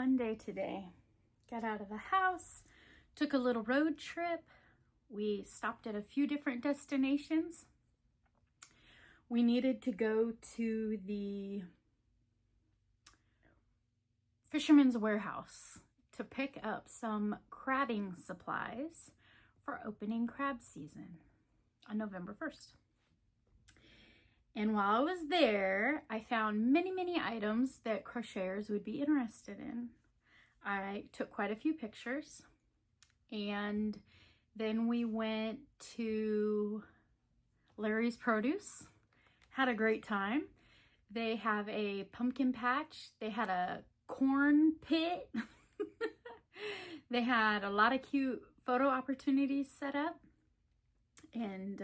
fun day today. Got out of the house, took a little road trip. We stopped at a few different destinations. We needed to go to the Fisherman's Warehouse to pick up some crabbing supplies for opening crab season on November 1st. And while I was there, I found many items that crocheters would be interested in. I took quite a few pictures, and then we went to Larry's Produce, had a great time. They have a pumpkin patch, they had a corn pit, they had a lot of cute photo opportunities set up, and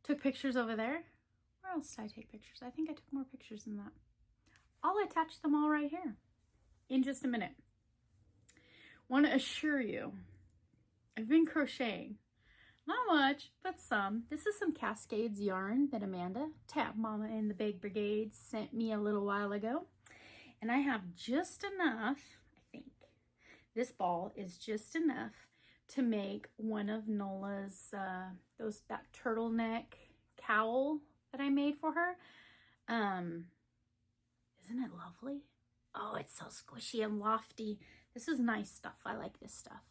took pictures over there. Where else did I take pictures? I think I took more pictures than that. I'll attach them all right here in just a minute. Want to assure you, I've been crocheting. Not much, but some. This is some Cascades yarn that Amanda, Tap Mama in the Big Brigade, sent me a little while ago. And I have just enough, I think. This ball is just enough to make one of Nola's, that turtleneck cowl that I made for her. Isn't it lovely? Oh, it's so squishy and lofty. This is nice stuff. I like this stuff.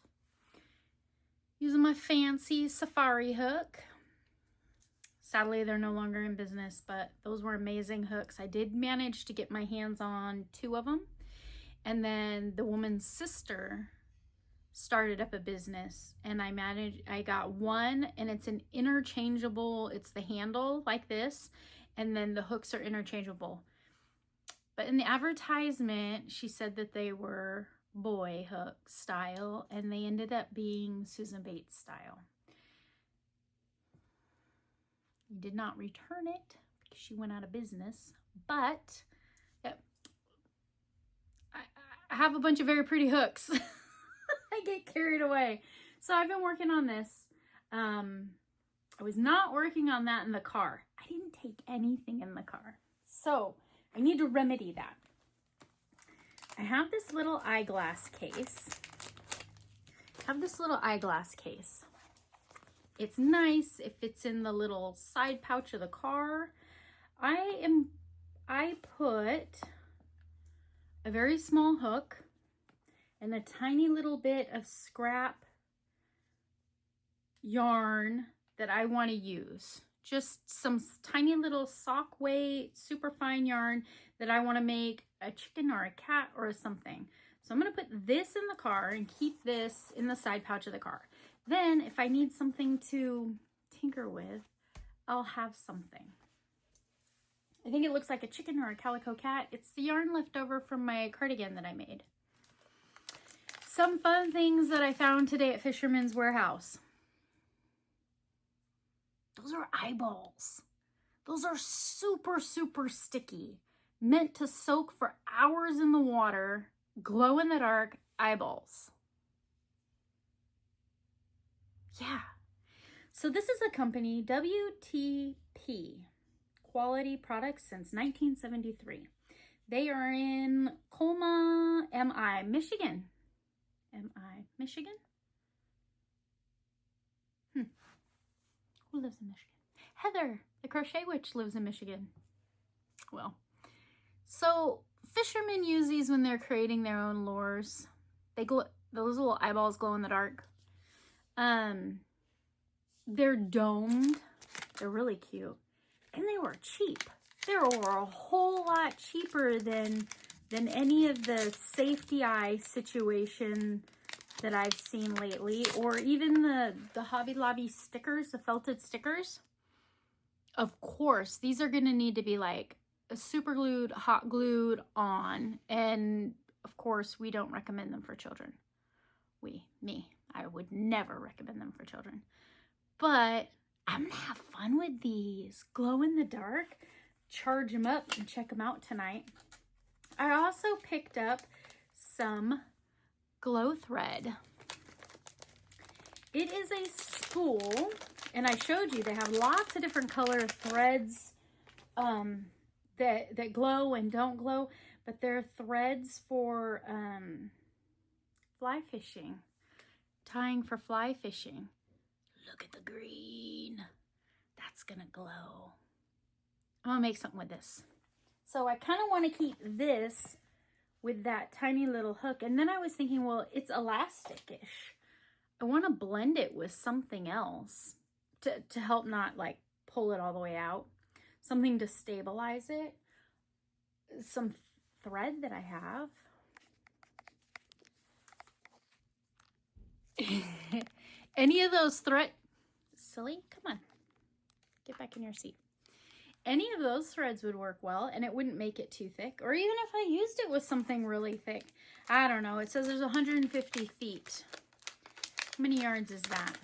Using my fancy safari hook. Sadly, they're no longer in business, but those were amazing hooks. I did manage to get my hands on 2 of them. And then the woman's sister started up a business, and I got one, and it's an interchangeable, it's the handle like this, and then the hooks are interchangeable. But in the advertisement, she said that they were boy hook style, and they ended up being Susan Bates style. We did not return it because she went out of business, but I have a bunch of very pretty hooks. I get carried away. So I've been working on this. I was not working on that in the car. I didn't take anything in the car. So I need to remedy that. I have this little eyeglass case. It's nice if it's in the little side pouch of the car. I put a very small hook and a tiny little bit of scrap yarn that I want to use. Just some tiny little sock weight, super fine yarn that I want to make a chicken or a cat or something. So I'm going to put this in the car and keep this in the side pouch of the car. Then if I need something to tinker with, I'll have something. I think it looks like a chicken or a calico cat. It's the yarn left over from my cardigan that I made. Some fun things that I found today at Fisherman's Warehouse. Those are eyeballs. Those are super sticky. Meant to soak for hours in the water. Glow in the dark eyeballs. Yeah. So this is a company, WTP, Quality Products since 1973. They are in Colma, Michigan. Michigan? Who lives in Michigan? Heather, the Crochet Witch, lives in Michigan. Well, so fishermen use these when they're creating their own lures. They glow, those little eyeballs glow in the dark. They're domed. They're really cute. And they were cheap. They were a whole lot cheaper than any of the safety eye situation that I've seen lately, or even the Hobby Lobby stickers, the felted stickers. Of course, these are going to need to be like super glued, hot glued on, and of course, we don't recommend them for children. I would never recommend them for children. But I'm gonna have fun with these. Glow in the dark, charge them up and check them out tonight. I also picked up some glow thread. It is a spool, and I showed you they have lots of different color threads that glow and don't glow, but they're threads for fly fishing, tying for fly fishing. Look at the green. That's gonna glow. I'm gonna make something with this. So I kind of want to keep this with that tiny little hook. And then I was thinking, well, it's elastic-ish. I want to blend it with something else to help not like pull it all the way out. Something to stabilize it. Some thread that I have. Any of those silly, come on, get back in your seat. Any of those threads would work well, and it wouldn't make it too thick. Or even if I used it with something really thick. I don't know. It says there's 150 feet. How many yards is that?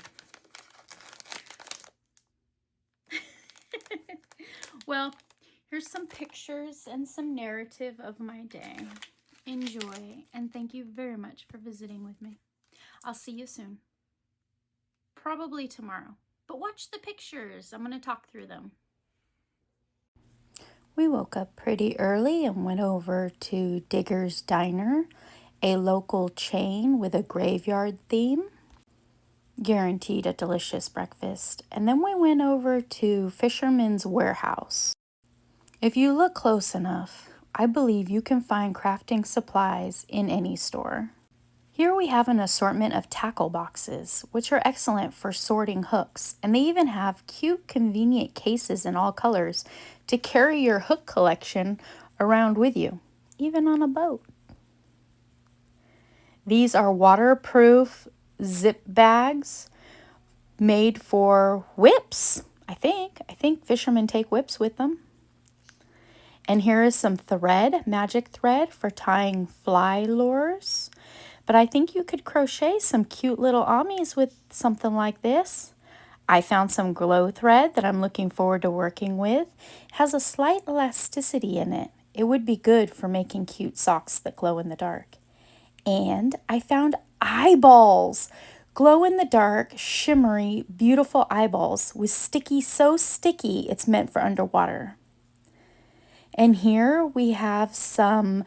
Well, here's some pictures and some narrative of my day. Enjoy, and thank you very much for visiting with me. I'll see you soon. Probably tomorrow. But watch the pictures. I'm going to talk through them. We woke up pretty early and went over to Digger's Diner, a local chain with a graveyard theme. Guaranteed a delicious breakfast. And then we went over to Fisherman's Warehouse. If you look close enough, I believe you can find crafting supplies in any store. Here we have an assortment of tackle boxes, which are excellent for sorting hooks, and they even have cute, convenient cases in all colors to carry your hook collection around with you, even on a boat. These are waterproof zip bags made for whips, I think. I think fishermen take whips with them. And here is some thread, magic thread for tying fly lures. But I think you could crochet some cute little amis with something like this. I found some glow thread that I'm looking forward to working with. It has a slight elasticity in it. It would be good for making cute socks that glow in the dark. And I found eyeballs. Glow in the dark, shimmery, beautiful eyeballs with sticky, so sticky it's meant for underwater. And here we have some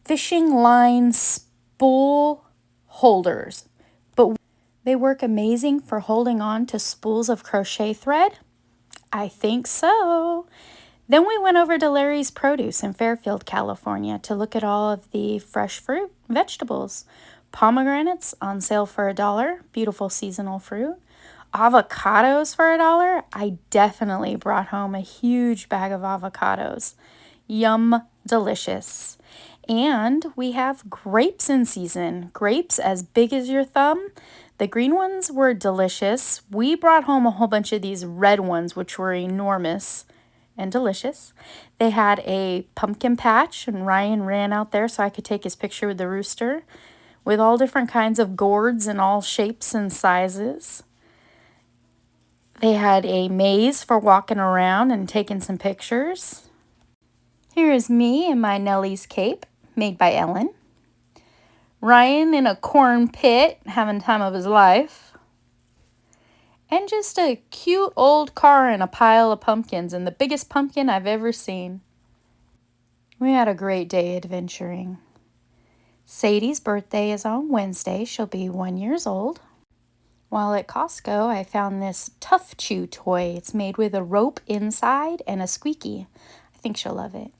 fishing line spool holders, but they work amazing for holding on to spools of crochet thread. I think so. Then we went over to Larry's Produce in Fairfield, California to look at all of the fresh fruit, vegetables. Pomegranates on sale for $1, beautiful seasonal fruit. Avocados for $1. I definitely brought home a huge bag of avocados. Yum, delicious. And we have grapes in season. Grapes as big as your thumb. The green ones were delicious. We brought home a whole bunch of these red ones, which were enormous and delicious. They had a pumpkin patch, and Ryan ran out there so I could take his picture with the rooster, with all different kinds of gourds in all shapes and sizes. They had a maze for walking around and taking some pictures. Here is me in my Nellie's cape, made by Ellen. Ryan in a corn pit, having time of his life. And just a cute old car and a pile of pumpkins, and the biggest pumpkin I've ever seen. We had a great day adventuring. Sadie's birthday is on Wednesday. She'll be 1 year old. While at Costco, I found this Tough Chew toy. It's made with a rope inside and a squeaky. I think she'll love it.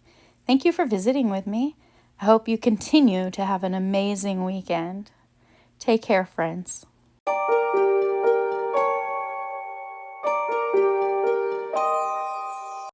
Thank you for visiting with me. I hope you continue to have an amazing weekend. Take care, friends.